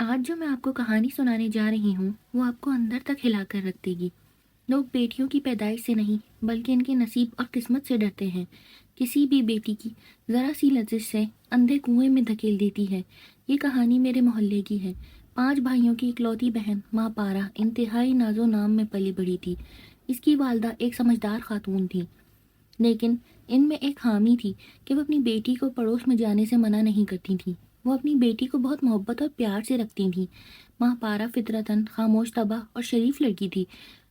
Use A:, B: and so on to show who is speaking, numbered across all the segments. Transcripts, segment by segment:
A: آج جو میں آپ کو کہانی سنانے جا رہی ہوں وہ آپ کو اندر تک ہلا کر رکھ دے گی۔ لوگ بیٹیوں کی پیدائش سے نہیں بلکہ ان کے نصیب اور قسمت سے ڈرتے ہیں۔ کسی بھی بیٹی کی ذرا سی لغزش سے اندھے کنویں میں دھکیل دیتی ہے۔ یہ کہانی میرے محلے کی ہے۔ 5 بھائیوں کی اکلوتی بہن ماں پارا انتہائی ناز و نام میں پلی بڑھی تھی۔ اس کی والدہ ایک سمجھدار خاتون تھی، لیکن ان میں ایک خامی تھی کہ وہ اپنی بیٹی کو پڑوس میں جانے سے منع نہیں کرتی تھیں۔ وہ اپنی بیٹی کو بہت محبت اور پیار سے رکھتی تھیں۔ ماں پارا فطرتاً خاموش طبع اور شریف لڑکی تھی۔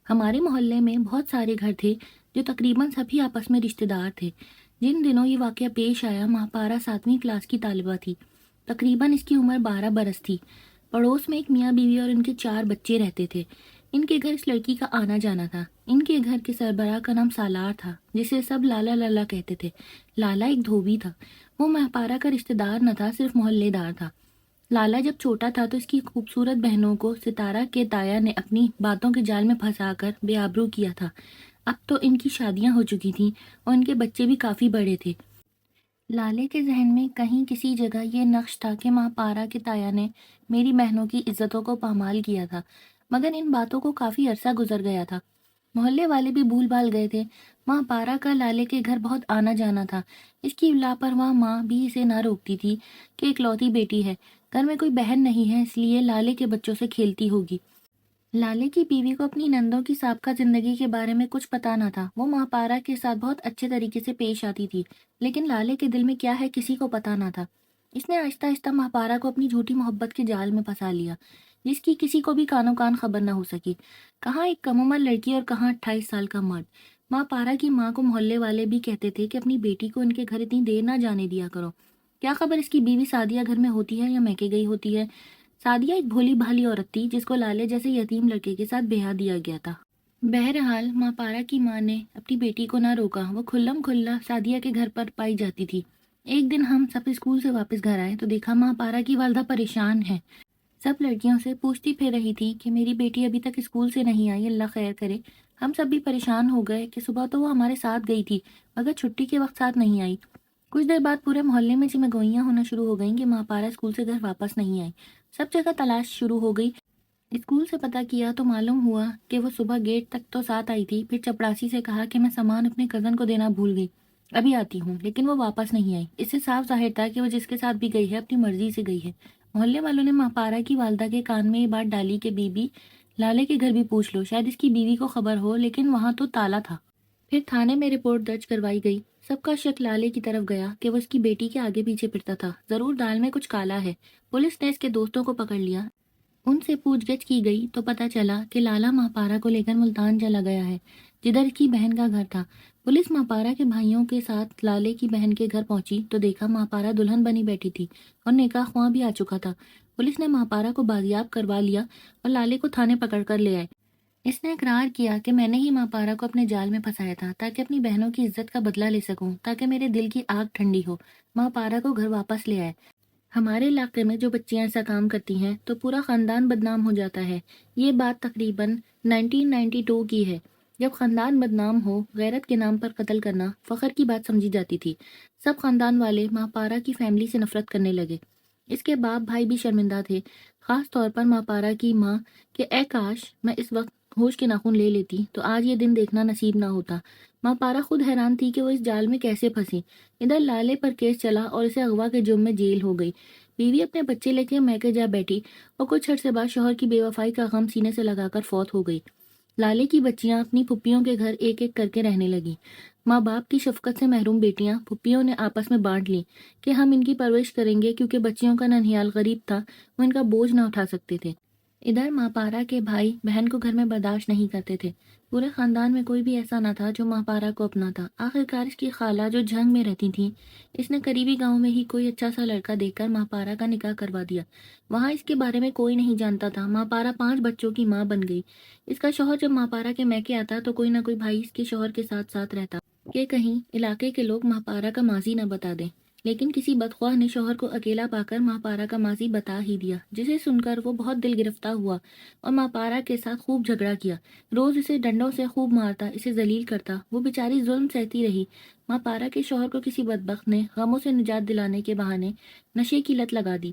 A: ہمارے محلے میں بہت سارے گھر تھے جو تقریباً سبھی آپس میں رشتہ دار تھے۔ جن دنوں یہ واقعہ پیش آیا، ماں پارا 7ویں کلاس کی طالبہ تھی۔ تقریباً اس کی عمر 12 برس تھی۔ پڑوس میں ایک میاں بیوی اور ان کے 4 بچے رہتے تھے۔ ان کے گھر اس لڑکی کا آنا جانا تھا۔ ان کے گھر کے سربراہ کا نام سالار تھا، جسے سب لالا لالا کہتے تھے۔ لالا ایک دھوبی تھا۔ وہ ماں پارا کا رشتہ دار نہ تھا، صرف محلے دار تھا۔ لالا جب چھوٹا تھا تو اس کی خوبصورت بہنوں کو ستارہ کے تایا نے اپنی باتوں کے جال میں پھنسا کر بے آبرو کیا تھا۔ اب تو ان کی شادیاں ہو چکی تھیں اور ان کے بچے بھی کافی بڑے تھے۔ لالے کے ذہن میں کہیں کسی جگہ یہ نقش تھا کہ ماں پارا کے تایا نے میری بہنوں کی عزتوں کو پامال کیا تھا، مگر ان باتوں کو کافی عرصہ گزر گیا تھا۔ محلے والے بھی بھول بھال گئے تھے۔ ماں پارا کا لالے کے گھر بہت آنا جانا تھا۔ اس کی لاپرواہ ماں بھی اسے نہ روکتی تھی کہ اکلوتی بیٹی ہے، گھر میں کوئی بہن نہیں ہے، اس لیے لالے کے بچوں سے کھیلتی ہوگی۔ لالے کی بیوی کو اپنی نندوں کی سابقہ زندگی کے بارے میں کچھ پتا نہ تھا۔ وہ ماں پارا کے ساتھ بہت اچھے طریقے سے پیش آتی تھی، لیکن لالے کے دل میں کیا ہے کسی کو پتا نہ تھا۔ اس نے آہستہ آہستہ ماں پارا کو اپنی جھوٹی محبت کے جال میں پھنسا لیا، جس کی کسی کو بھی کانوں کان خبر نہ ہو سکی۔ کہاں ایک کم عمر لڑکی اور کہاں 28 سال کا مرد۔ ماں پارا کی ماں کو محلے والے بھی کہتے تھے کہ اپنی بیٹی کو ان کے گھر اتنی دیر نہ جانے دیا کرو۔ کیا خبر اس کی بیوی سعدیہ گھر میں ہوتی ہے یا میکے گئی ہوتی ہے۔ سعدیہ ایک بھولی بھالی عورت تھی جس کو لالے جیسے یتیم لڑکے کے ساتھ بیاہ دیا گیا تھا۔ بہرحال ماں پارا کی ماں نے اپنی بیٹی کو نہ روکا۔ وہ کھلم کھلا سعدیہ کے گھر پر پائی جاتی تھی۔ ایک دن ہم سب اسکول سے واپس گھر آئے تو دیکھا ماں پارا کی والدہ پریشان ہے۔ سب لڑکیوں سے پوچھتی پھر رہی تھی کہ میری بیٹی ابھی تک اسکول سے نہیں آئی، اللہ خیر کرے۔ ہم سب بھی پریشان ہو گئے کہ صبح تو وہ ہمارے ساتھ گئی تھی مگر چھٹی کے وقت ساتھ نہیں آئی۔ کچھ دیر بعد پورے محلے میں جمع گوئیاں ہونا شروع ہو گئیں کہ ماں پارا اسکول سے گھر واپس نہیں آئی۔ سب جگہ تلاش شروع ہو گئی۔ اسکول سے پتہ کیا تو معلوم ہوا کہ وہ صبح گیٹ تک تو ساتھ آئی تھی، پھر چپڑاسی سے کہا کہ میں سامان اپنے کزن کو دینا بھول گئی، ابھی آتی ہوں، لیکن وہ واپس نہیں آئی۔ اس سے صاف ظاہر تھا کہ وہ جس کے ساتھ بھی گئی ہے اپنی مرضی سے گئی ہے۔ محلے والوں نے ماں پارا کی والدہ کے کان میں یہ بات ڈالی کہ بی بی لالے کے گھر بھی پوچھ لو، شاید اس کی بیوی کو خبر ہو، لیکن وہاں تو تالا تھا۔ پھر تھانے میں رپورٹ درج کروائی گئی۔ سب کا شک لالے کی طرف گیا کہ وہ اس کی بیٹی کے آگے پیچھے پھرتا تھا، ضرور دال میں کچھ کالا ہے۔ پولیس نے اس کے دوستوں کو پکڑ لیا۔ ان سے پوچھ گچھ کی گئی تو پتہ چلا کہ لالا ماں پارا کو لے کر ملتان چلا گیا ہے، جدھر اس کی بہن کا گھر تھا۔ پولیس ماں پارا کے بھائیوں کے ساتھ لالے کی بہن کے گھر پہنچی تو دیکھا ماں پارا دلہن بنی بیٹھی تھی اور نکاح خواں بھی آ چکا تھا۔ پولیس نے ماں پارا کو بازیاب کروا لیا اور لالے کو تھانے پکڑ کر لے آئے۔ اس نے اقرار کیا کہ میں نے ہی ماں پارا کو اپنے جال میں پھنسایا تھا تاکہ اپنی بہنوں کی عزت کا بدلہ لے سکوں، تاکہ میرے دل کی آگ ٹھنڈی ہو۔ ماں پارا کو گھر واپس لے آئے۔ ہمارے علاقے میں جو بچیاں ایسا کام کرتی ہیں تو پورا خاندان بدنام ہو جاتا ہے۔ یہ بات تقریباً 1992 کی ہے، جب خاندان بدنام ہو، غیرت کے نام پر قتل کرنا فخر کی بات سمجھی جاتی تھی۔ سب خاندان والے ماں پارا کی فیملی سے نفرت کرنے لگے۔ اس کے باپ بھائی بھی شرمندہ تھے، خاص طور پر ماں پارا کی ماں کہ اے کاش میں اس وقت ہوش کے ناخن لے لیتی تو آج یہ دن دیکھنا نصیب نہ ہوتا۔ ماں پارا خود حیران تھی کہ وہ اس جال میں کیسے پھنسی۔ ادھر لالے پر کیس چلا اور اسے اغوا کے جرم میں جیل ہو گئی۔ بیوی اپنے بچے لے کے میکے جا بیٹھی اور کچھ عرصے بعد شوہر کی بے وفائی کا غم سینے سے لگا کر فوت ہو گئی۔ لالے کی بچیاں اپنی پھپھیوں کے گھر ایک ایک کر کے رہنے لگیں۔ ماں باپ کی شفقت سے محروم بیٹیاں پھپھیوں نے آپس میں بانٹ لیں کہ ہم ان کی پرورش کریں گے، کیونکہ بچیوں کا ننھیال غریب تھا، وہ ان کا بوجھ نہ اٹھا سکتے تھے۔ ادھر ماں پارا کے بھائی بہن کو گھر میں برداشت نہیں کرتے تھے۔ پورے خاندان میں کوئی بھی ایسا نہ تھا جو ماں پارا کو اپنا تھا۔ آخرکار اس کی خالہ جو جھنگ میں رہتی تھیں، اس نے قریبی گاؤں میں ہی کوئی اچھا سا لڑکا دیکھ کر ماں پارا کا نکاح کروا دیا۔ وہاں اس کے بارے میں کوئی نہیں جانتا تھا۔ ماں پارا 5 بچوں کی ماں بن گئی۔ اس کا شوہر جب ماں پارا کے میکے آتا تو کوئی نہ کوئی بھائی اس کے شوہر کے ساتھ ساتھ رہتا کہ کہیں علاقے کے لوگ ماں پارا کا ماضی نہ بتا دیں، لیکن کسی بدخواہ نے شوہر کو اکیلا پا کر ماں پارا کا ماضی بتا ہی دیا، جسے سن کر وہ بہت دل گرفتہ ہوا اور ماں پارا کے ساتھ خوب جھگڑا کیا۔ روز اسے ڈنڈوں سے خوب مارتا، اسے ذلیل کرتا۔ وہ بیچاری ظلم سہتی رہی۔ ماں پارا کے شوہر کو کسی بدبخت نے غموں سے نجات دلانے کے بہانے نشے کی لت لگا دی۔